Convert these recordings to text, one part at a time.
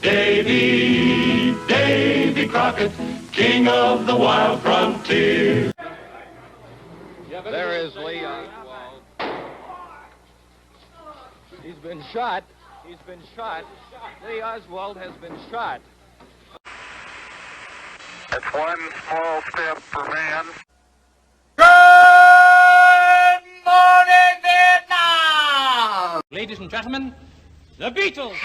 Davy Crockett, king of the wild frontier. There is Lee Oswald. He's been shot. He's been shot. Lee Oswald has been shot. It's one small step for man. Good morning, Vietnam! Ladies and gentlemen, the Beatles.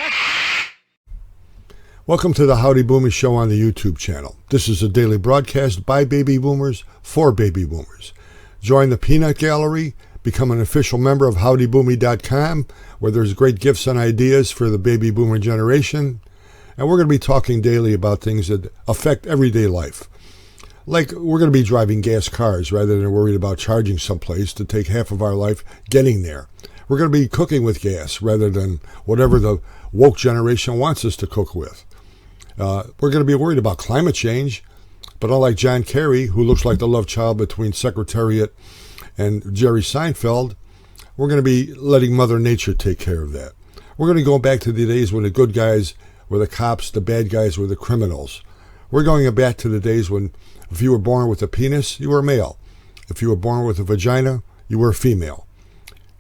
Welcome to the Howdy Boomer Show on the YouTube channel. This is a daily broadcast by baby boomers for baby boomers. Join the Peanut Gallery, become an official member of HowdyBoomy.com, where there's great gifts and ideas for the baby boomer generation. And we're going to be talking daily about things that affect everyday life. Like, we're going to be driving gas cars rather than worried about charging someplace to take half of our life getting there. We're going to be cooking with gas rather than whatever the woke generation wants us to cook with. We're going to be worried about climate change, but unlike John Kerry, who looks like the love child between Secretariat and Jerry Seinfeld, we're going to be letting Mother Nature take care of that. We're going to go back to the days when the good guys were the cops, the bad guys were the criminals. We're going back to the days when if you were born with a penis, you were a male. If you were born with a vagina, you were a female.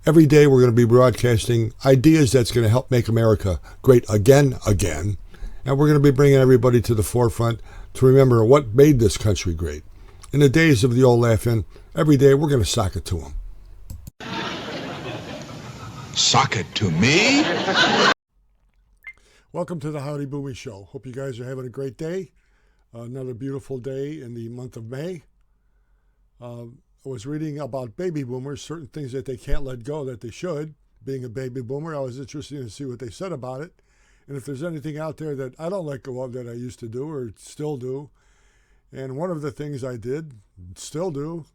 Every day we're going to be broadcasting ideas that's going to help make America great again. And we're going to be bringing everybody to the forefront to remember what made this country great. In the days of the old laughing, every day we're going to sock it to them. Sock it to me? Welcome to the Howdy Boomy Show. Hope you guys are having a great day. Another beautiful day in the month of May. I was reading about baby boomers, certain things that they can't let go that they should. Being a baby boomer, I was interested to see what they said about it. And if there's anything out there that I don't let go of that I used to do or still do. And one of the things I did, still do,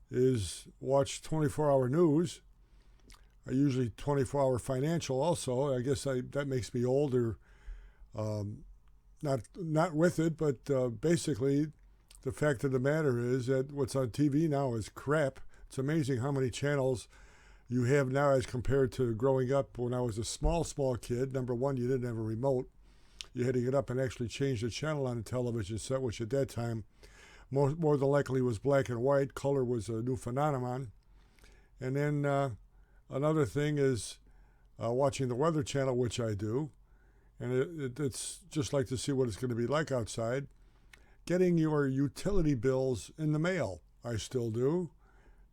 is watch 24-hour news. I usually 24-hour financial also. I guess that makes me older. Not with it, but basically the fact of the matter is that what's on TV now is crap. It's amazing how many channels you have now as compared to growing up when I was a small kid. Number one, you didn't have a remote. You had to get up and actually change the channel on the television set, which at that time more than likely was black and white. Color was a new phenomenon. And then another thing is watching the Weather Channel, which I do. And it's just like to see what it's going to be like outside. Getting your utility bills in the mail, I still do.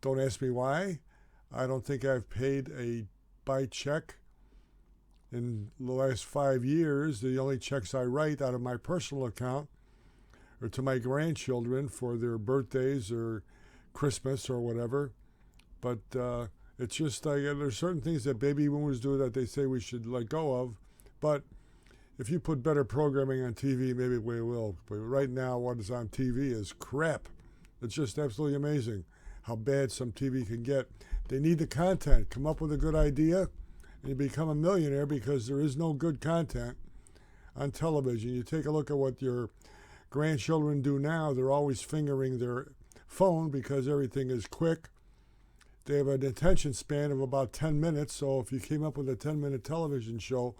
Don't ask me why. I don't think I've paid by check in the last 5 years. The only checks I write out of my personal account are to my grandchildren for their birthdays or Christmas or whatever. But it's just like there's certain things that baby boomers do that they say we should let go of. But if you put better programming on TV, maybe we will. But right now, what is on TV is crap. It's just absolutely amazing how bad some TV can get. They need the content. Come up with a good idea, and you become a millionaire because there is no good content on television. You take a look at what your grandchildren do now. They're always fingering their phone because everything is quick. They have an attention span of about 10 minutes, so if you came up with a 10-minute television show,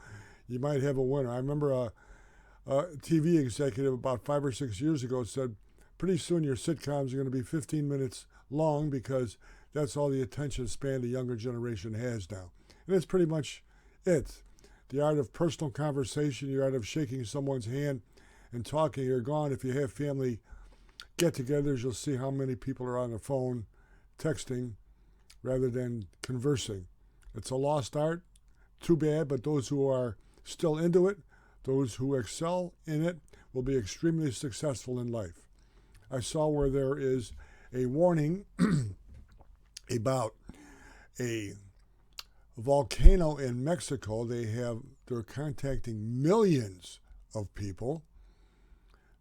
you might have a winner. I remember a TV executive about 5 or 6 years ago said, pretty soon your sitcoms are going to be 15 minutes long because that's all the attention span the younger generation has now. And that's pretty much it. The art of personal conversation, the art of shaking someone's hand and talking are gone. If you have family get-togethers, you'll see how many people are on the phone texting rather than conversing. It's a lost art. Too bad, but those who are still into it, those who excel in it, will be extremely successful in life. I saw where there is a warning about a volcano in Mexico. They're contacting millions of people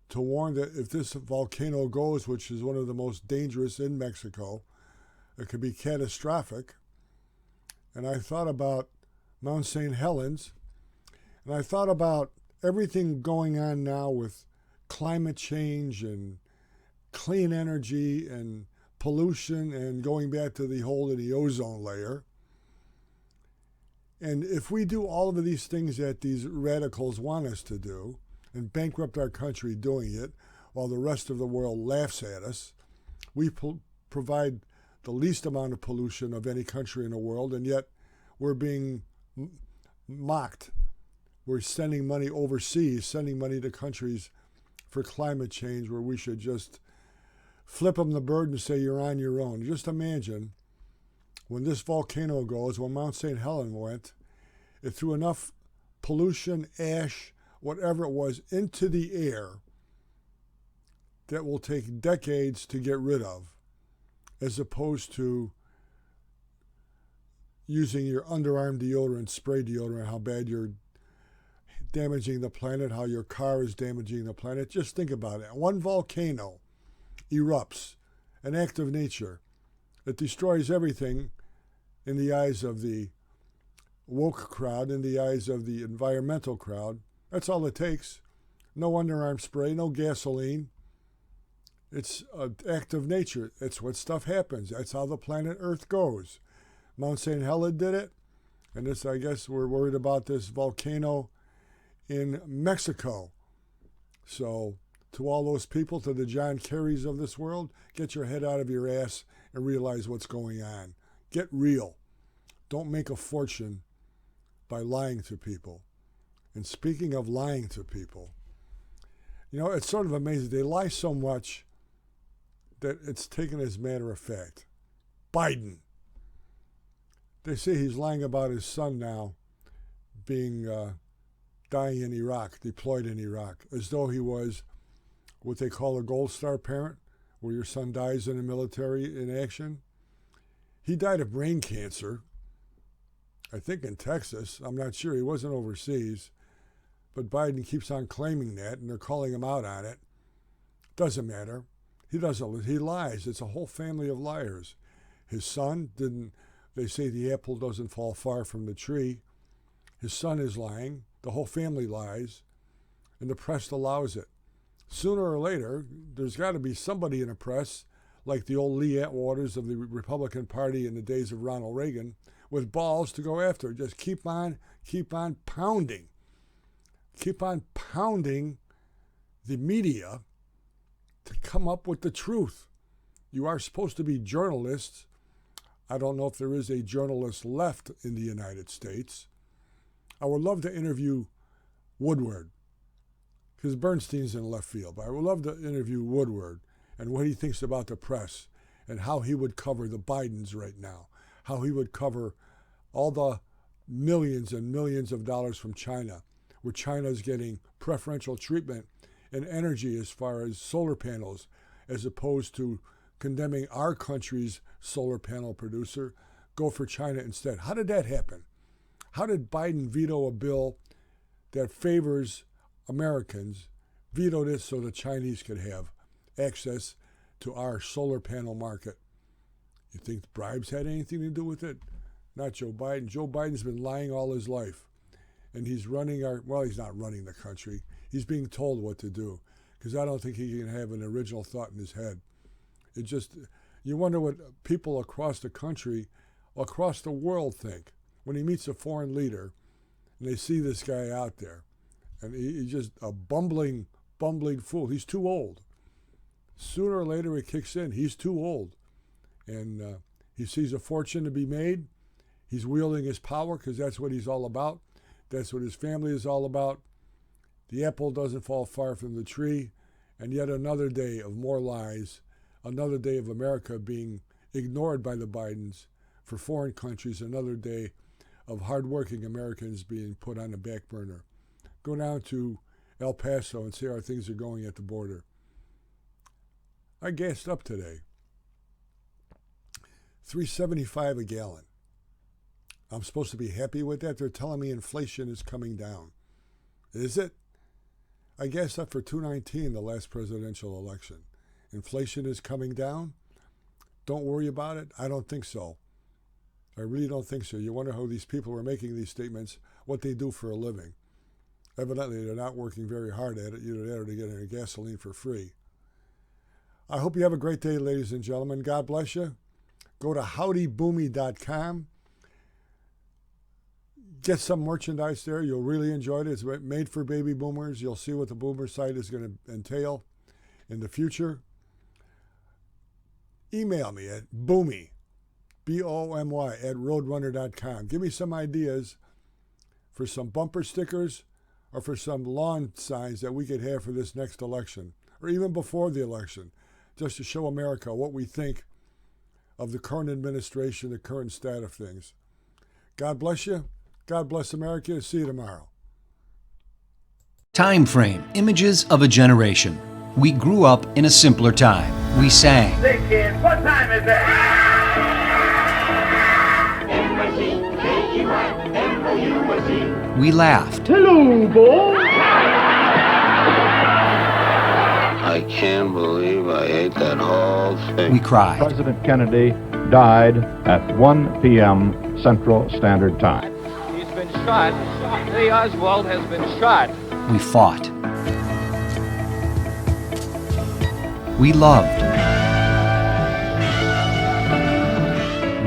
to warn that if this volcano goes, which is one of the most dangerous in Mexico, it could be catastrophic. And I thought about Mount St. Helens, and I thought about everything going on now with climate change and clean energy and pollution and going back to the hole in the ozone layer. And if we do all of these things that these radicals want us to do and bankrupt our country doing it while the rest of the world laughs at us, we provide the least amount of pollution of any country in the world, and yet we're being mocked. We're sending money overseas, sending money to countries for climate change where we should just flip them the bird and say you're on your own. Just imagine when this volcano goes, when Mount St. Helens went, it threw enough pollution, ash, whatever it was, into the air that will take decades to get rid of, as opposed to using your underarm deodorant, spray deodorant, how bad you're damaging the planet, how your car is damaging the planet. Just think about it. One volcano erupts, an act of nature that destroys everything in the eyes of the woke crowd, in the eyes of the environmental crowd. That's all it takes. No underarm spray, no gasoline. It's an act of nature. It's what stuff happens. That's how the planet Earth goes. Mount St. Helens did it. And this, I guess, we're worried about this volcano in Mexico. So to all those people, to the John Kerrys of this world, get your head out of your ass and realize what's going on. Get real. Don't make a fortune by lying to people. And speaking of lying to people, you know, it's sort of amazing. They lie so much that it's taken as matter of fact. Biden. They say he's lying about his son now being dying in Iraq, deployed in Iraq, as though he was what they call a gold star parent, where your son dies in the military in action. He died of brain cancer, I think in Texas. I'm not sure. He wasn't overseas. But Biden keeps on claiming that, and they're calling him out on it. Doesn't matter. He doesn't. He lies. It's a whole family of liars. His son didn't. They say the apple doesn't fall far from the tree. His son is lying. The whole family lies. And the press allows it. Sooner or later, there's got to be somebody in the press, like the old Lee Atwaters of the Republican Party in the days of Ronald Reagan, with balls to go after it. Just keep on pounding. Keep on pounding the media to come up with the truth. You are supposed to be journalists. I don't know if there is a journalist left in the United States. I would love to interview Woodward, because Bernstein's in left field, but I would love to interview Woodward and what he thinks about the press and how he would cover the Bidens right now, how he would cover all the millions and millions of dollars from China, where China is getting preferential treatment in energy as far as solar panels, as opposed to condemning our country's solar panel producer. Go for China instead. How did that happen? How did Biden veto a bill that favors Americans, vetoed it so the Chinese could have access to our solar panel market? You think bribes had anything to do with it? Not Joe Biden. Joe Biden's been lying all his life. And he's running he's not running the country. He's being told what to do, because I don't think he can have an original thought in his head. It just, you wonder what people across the country, across the world think when he meets a foreign leader and they see this guy out there. And he's just a bumbling fool. He's too old. Sooner or later it kicks in. He's too old. And he sees a fortune to be made. He's wielding his power because that's what he's all about. That's what his family is all about. The apple doesn't fall far from the tree. And yet another day of more lies, another day of America being ignored by the Bidens for foreign countries, another day of hardworking Americans being put on the back burner. Go down to El Paso and see how things are going at the border. I gassed up today. $3.75 a gallon. I'm supposed to be happy with that? They're telling me inflation is coming down. Is it? I gassed up for $2.19 the last presidential election. Inflation is coming down? Don't worry about it? I don't think so. I really don't think so. You wonder how these people are making these statements, what they do for a living. Evidently, they're not working very hard at it. Either that or they're getting gasoline for free. I hope you have a great day, ladies and gentlemen. God bless you. Go to howdyboomy.com. get some merchandise there. You'll really enjoy it. It's made for baby boomers. You'll see what the boomer site is going to entail in the future. Email me at boomy, B-O-M-Y, at roadrunner.com. Give me some ideas for some bumper stickers or for some lawn signs that we could have for this next election, or even before the election, just to show America what we think of the current administration, the current state of things. God bless you. God bless America. See you tomorrow. Time frame, images of a generation. We grew up in a simpler time. We sang. Say, kids, what time is it? M-I-C-K-E-Y-M-O-U-S-E. We laughed. Hello, boy. I can't believe I ate that whole thing. We cried. President Kennedy died at 1 p.m. Central Standard Time. He's been shot. Lee Oswald has been shot. We fought. We loved.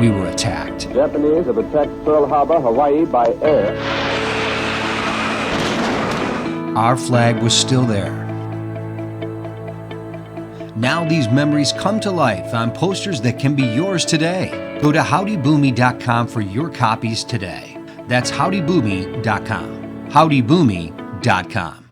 We were attacked. Japanese have attacked Pearl Harbor, Hawaii by air. Our flag was still there. Now these memories come to life on posters that can be yours today. Go to howdyboomy.com for your copies today. That's howdyboomy.com. howdyboomy.com.